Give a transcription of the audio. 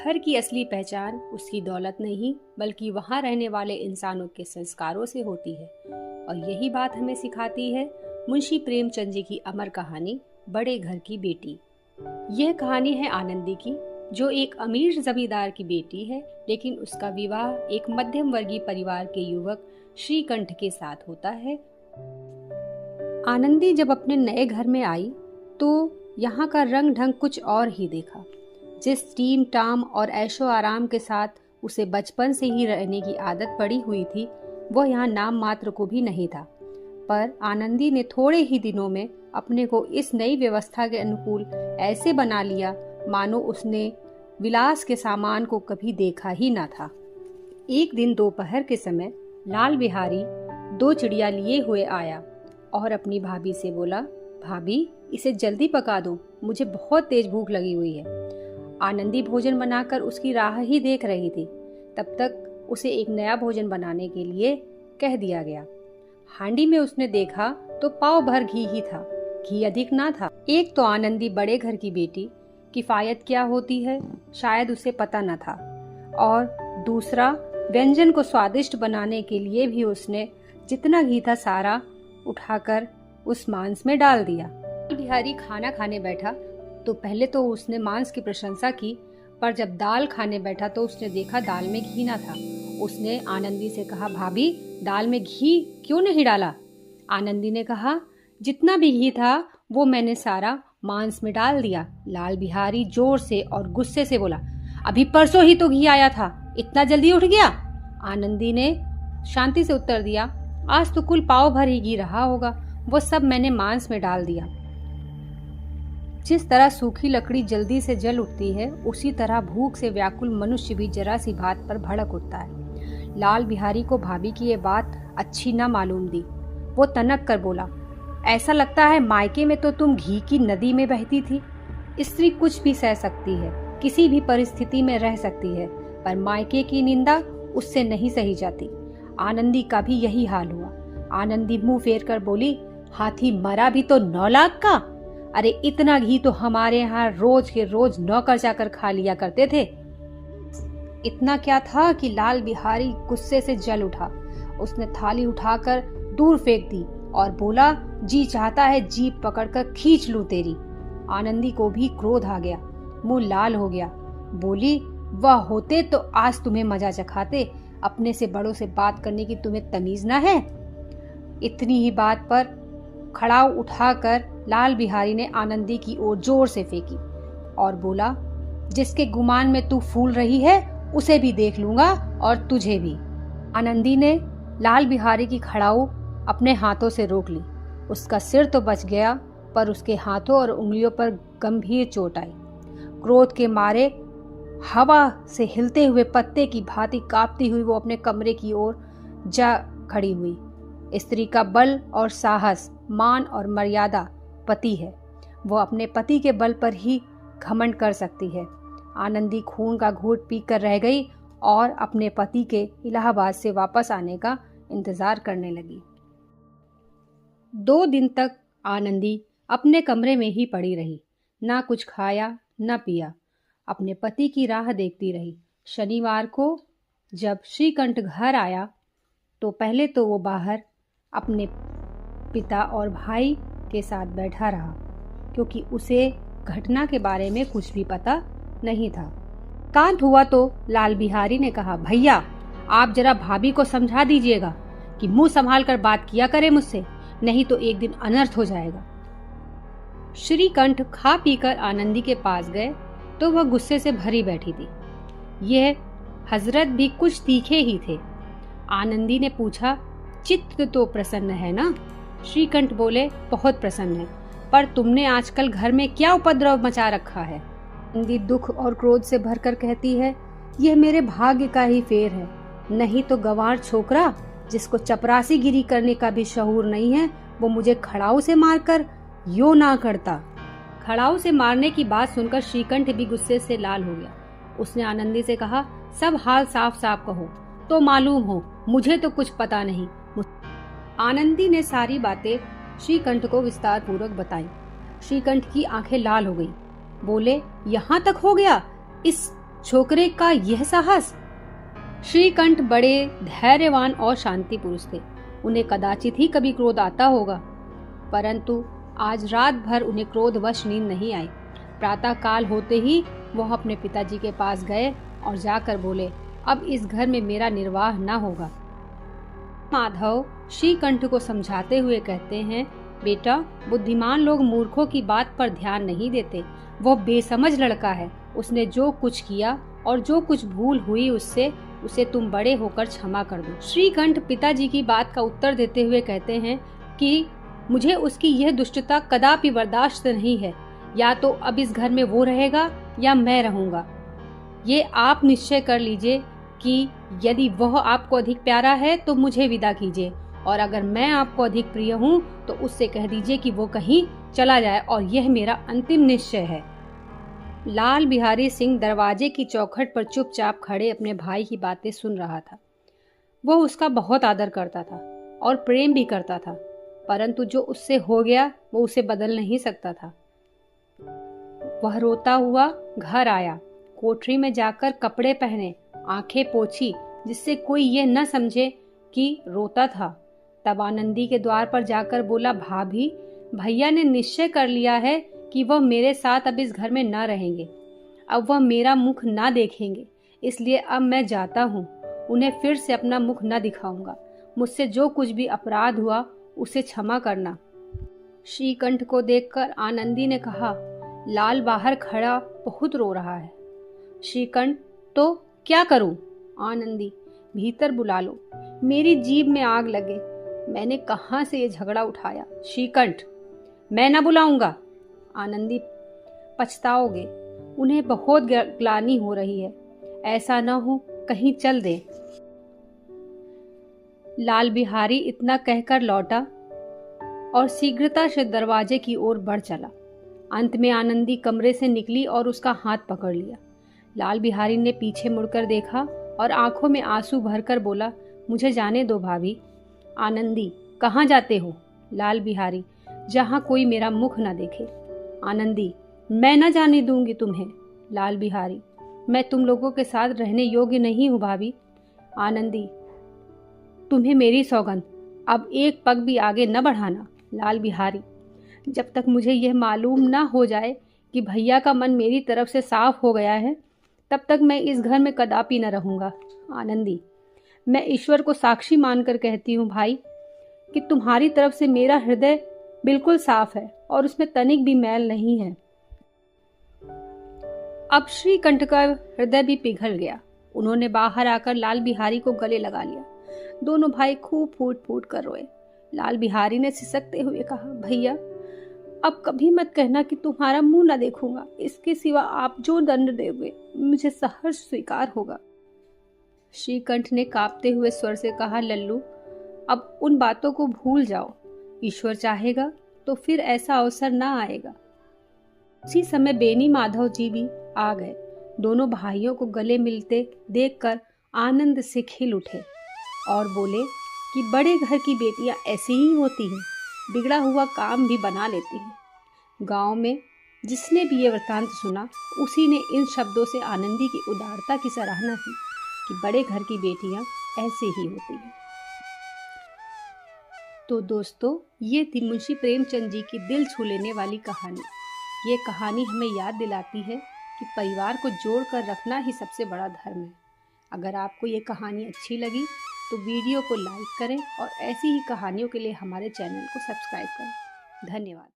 घर की असली पहचान उसकी दौलत नहीं बल्कि वहाँ रहने वाले इंसानों के संस्कारों से होती है। और यही बात हमें सिखाती है मुंशी प्रेमचंद जी की अमर कहानी बड़े घर की बेटी। यह कहानी है आनंदी की, जो एक अमीर जमींदार की बेटी है, लेकिन उसका विवाह एक मध्यम वर्गीय परिवार के युवक श्रीकंठ के साथ होता है। आनंदी जब अपने नए घर में आई तो यहाँ का रंग ढंग कुछ और ही देखा। जिस टीम टाम और ऐशो आराम के साथ उसे बचपन से ही रहने की आदत पड़ी हुई थी, वह यहाँ नाम मात्र को भी नहीं था। पर आनंदी ने थोड़े ही दिनों में अपने को इस नई व्यवस्था के अनुकूल ऐसे बना लिया मानो उसने विलास के सामान को कभी देखा ही ना था। एक दिन दोपहर के समय लाल बिहारी 2 चिड़िया लिए हुए आया और अपनी भाभी से बोला, भाभी इसे जल्दी पका दो, मुझे बहुत तेज भूख लगी हुई है। आनंदी भोजन बनाकर उसकी राह ही देख रही थी। तब तक उसे एक नया भोजन बनाने के लिए कह दिया गया। हांडी में उसने देखा तो पाव भर घी ही था, घी अधिक ना था। एक तो आनंदी बड़े घर की बेटी, किफायत क्या होती है शायद उसे पता न था, और दूसरा व्यंजन को स्वादिष्ट बनाने के लिए भी उसने जितना घी था सारा उठाकर उस मांस में डाल दिया। बिहारी खाना खाने बैठा तो पहले तो उसने मांस की प्रशंसा की, पर जब दाल खाने बैठा तो उसने देखा दाल में घी ना था। उसने आनंदी से कहा, भाभी दाल में घी क्यों नहीं डाला? आनंदी ने कहा, जितना भी घी था वो मैंने सारा मांस में डाल दिया। लाल बिहारी जोर से और गुस्से से बोला, अभी परसों ही तो घी आया था, इतना जल्दी उठ गया? आनंदी ने शांति से उत्तर दिया, आज तो कुल पाव भर ही घी रहा होगा, वो सब मैंने मांस में डाल दिया। जिस तरह सूखी लकड़ी जल्दी से जल उठती है, उसी तरह भूख से व्याकुल मनुष्य भी जरा सी बात पर भड़क उठता है। लाल बिहारी को भाभी की ये बात अच्छी न मालूम दी। वो तनक कर बोला, ऐसा लगता है मायके में तो तुम घी की नदी में बहती थी। स्त्री कुछ भी सह सकती है, किसी भी परिस्थिति में रह सकती है, पर मायके की निंदा उससे नहीं सही जाती। आनंदी का भी यही हाल हुआ। आनंदी मुंह फेर कर बोली, हाथी मरा भी तो 9 लाख का? अरे इतना घी तो हमारे यहाँ रोज के रोज नौकर जाकर खा लिया करते थे। इतना क्या था कि लाल बिहारी गुस्से से जल उठा। उसने थाली उठाकर दूर फेंक दी और बोला, जी चाहता है जीभ पकड़कर खींच लूं तेरी। आनंदी को भी क्रोध आ गया, मुंह लाल हो गया। बोली, वह होते तो आज तुम्हें मजा चखाते, अपने से बड़ों से बात करने की तुम्हें तमीज ना है? इतनी ही बात पर खड़ाऊ उठाकर लाल बिहारी ने आनंदी की ओर जोर से फेंकी और बोला, जिसके गुमान में तू फूल रही है उसे भी देख लूंगा और तुझे भी। आनंदी ने लाल बिहारी की खड़ाऊ अपने हाथों से रोक ली। उसका सिर तो बच गया, पर उसके हाथों और उंगलियों पर गंभीर चोट आई। क्रोध के मारे हवा से हिलते हुए पत्ते की भांति कांपती हुई वो अपने कमरे की ओर जा खड़ी हुई। स्त्री का बल और साहस, मान और मर्यादा पति है। वो अपने पति के बल पर ही घमंड कर सकती है। आनंदी खून का घूंट पीकर रह गई और अपने पति के इलाहाबाद से वापस आने का इंतजार करने लगी। 2 दिन तक आनंदी अपने कमरे में ही पड़ी रही, ना कुछ खाया न पिया, अपने पति की राह देखती रही। शनिवार को जब श्रीकंठ घर आया तो पहले तो वो बाहर अपने पिता और भाई के साथ बैठा रहा, क्योंकि उसे घटना के बारे में कुछ भी पता नहीं था। कांत हुआ तो लाल बिहारी ने कहा, भैया आप जरा भाभी को समझा दीजिएगा कि मुंह संभाल कर बात किया करे मुझसे, नहीं तो एक दिन अनर्थ हो जाएगा। श्रीकंठ खा पीकर आनंदी के पास गए तो वह गुस्से से भरी बैठी थी। यह हजरत भी कुछ तीखे ही थे। आनंदी ने पूछा, चित्त तो प्रसन्न है ना? श्रीकंठ बोले, बहुत प्रसन्न है, पर तुमने आजकल घर में क्या उपद्रव मचा रखा है? आनंदी दुख और क्रोध से भरकर कहती है, यह मेरे भाग्य का ही फेर है, नहीं तो गंवार छोकरा जिसको चपरासी गिरी करने का भी शऊर नहीं है, वो मुझे खड़ाऊ से मारकर यो ना करता। खड़ाऊ से मारने की बात सुनकर श्रीकंठ भी गुस्से से लाल हो गया। उसने आनंदी से कहा, सब हाल साफ साफ कहो तो मालूम हो, मुझे तो कुछ पता नहीं। आनंदी ने सारी बातें श्रीकंठ को विस्तार पूर्वक बताई। श्रीकंठ की आंखें लाल हो गई। बोले, यहाँ तक हो गया? इस छोकरे का यह साहस। श्रीकंठ बड़े धैर्यवान और शांति पुरुष थे। उन्हें कदाचित ही कभी क्रोध आता होगा, परंतु आज रात भर उन्हें क्रोधवश नींद नहीं आई। प्रातः काल होते ही वह अपने पिताजी के पास गए और जाकर बोले, अब इस घर में मेरा निर्वाह न होगा। माधव श्रीकंठ को समझाते हुए कहते हैं, बेटा, बुद्धिमान लोग मूर्खों की बात पर ध्यान नहीं देते। वह बेसमझ लड़का है। उसने जो कुछ किया और जो कुछ भूल हुई उसे तुम बड़े होकर क्षमा कर दो। श्रीकंठ पिताजी की बात का उत्तर देते हुए कहते हैं कि मुझे उसकी यह दुष्टता कदापि बर्दाश्त नहीं है। या तो अब इस घर में वो रहेगा या मैं रहूंगा। ये आप निश्चय कर लीजिए कि यदि वह आपको अधिक प्यारा है तो मुझे विदा कीजिए, और अगर मैं आपको अधिक प्रिय हूँ तो उससे कह दीजिए कि वो कहीं चला जाए, और यह मेरा अंतिम निश्चय है। लाल बिहारी सिंह दरवाजे की चौखट पर चुपचाप खड़े अपने भाई की बातें सुन रहा था। वह उसका बहुत आदर करता था और प्रेम भी करता था, परंतु जो उससे हो गया वो उसे बदल नहीं सकता था। वह रोता हुआ घर आया, कोठरी में जाकर कपड़े पहने, आंखें पोंछी, जिससे कोई ये न समझे कि रोता था। तब आनंदी के द्वार पर जाकर बोला, भाभी, भैया ने निश्चय कर लिया है कि वह मेरे साथ अब इस घर में न रहेंगे। अब वह मेरा मुख न देखेंगे, इसलिए अब मैं जाता हूँ। उन्हें फिर से अपना मुख न दिखाऊंगा। मुझसे जो कुछ भी अपराध हुआ उसे क्षमा करना। श्रीकंठ को देखकर आनंदी ने कहा, लाल बाहर खड़ा बहुत रो रहा है। श्रीकंठ, तो क्या करूं? आनंदी, भीतर बुला लो, मेरी जीभ में आग लगे। मैंने कहां से ये झगड़ा उठाया? श्रीकंठ, मैं ना बुलाऊंगा। आनंदी, पछताओगे। उन्हें बहुत ग्लानि हो रही है। ऐसा न हो कहीं चल दे। लाल बिहारी इतना कहकर लौटा और शीघ्रता से दरवाजे की ओर बढ़ चला। अंत में आनंदी कमरे से निकली और उसका हाथ पकड़ लिया। लाल बिहारी ने पीछे मुड़कर देखा और आंखों में आंसू भरकर बोला, मुझे जाने दो भाभी। आनंदी, कहाँ जाते हो? लाल बिहारी, जहाँ कोई मेरा मुख न देखे। आनंदी, मैं न जाने दूंगी तुम्हें। लाल बिहारी, मैं तुम लोगों के साथ रहने योग्य नहीं हूँ भाभी। आनंदी, तुम्हें मेरी सौगंध, अब एक पग भी आगे न बढ़ाना। लाल बिहारी, जब तक मुझे यह मालूम न हो जाए कि भैया का मन मेरी तरफ से साफ हो गया है, तब तक मैं इस घर में कदापि न रहूंगा। आनंदी, मैं ईश्वर को साक्षी मानकर कहती हूँ भाई कि तुम्हारी तरफ से मेरा हृदय बिल्कुल साफ है और उसमें तनिक भी मैल नहीं है। अब श्रीकंठ का हृदय भी पिघल गया। उन्होंने बाहर आकर लाल बिहारी को गले लगा लिया। दोनों भाई खूब फूट फूट कर रोए। लाल बिहारी ने सिसकते हुए कहा, भैया, अब कभी मत कहना कि तुम्हारा मुंह न देखूंगा। इसके सिवा आप जो दंड दोगे मुझे सहर्ष स्वीकार होगा। श्रीकंठ ने कांपते हुए स्वर से कहा, लल्लू, अब उन बातों को भूल जाओ। ईश्वर चाहेगा तो फिर ऐसा अवसर न आएगा। उसी समय बेनी माधव जी भी आ गए। दोनों भाइयों को गले मिलते देखकर आनंद से खिल उठे और बोले कि बड़े घर की बेटियां ऐसी ही होती हैं, बिगड़ा हुआ काम भी बना लेती हैं। गांव में जिसने भी ये वृत्तांत सुना, उसी ने इन शब्दों से आनंदी की उदारता की सराहना की कि बड़े घर की बेटियां ऐसे ही होती हैं। तो दोस्तों, ये थी मुंशी प्रेमचंद जी की दिल छू लेने वाली कहानी। ये कहानी हमें याद दिलाती है कि परिवार को जोड़ कर रखना ही सबसे बड़ा धर्म है। अगर आपको ये कहानी अच्छी लगी तो वीडियो को लाइक करें और ऐसी ही कहानियों के लिए हमारे चैनल को सब्सक्राइब करें। धन्यवाद।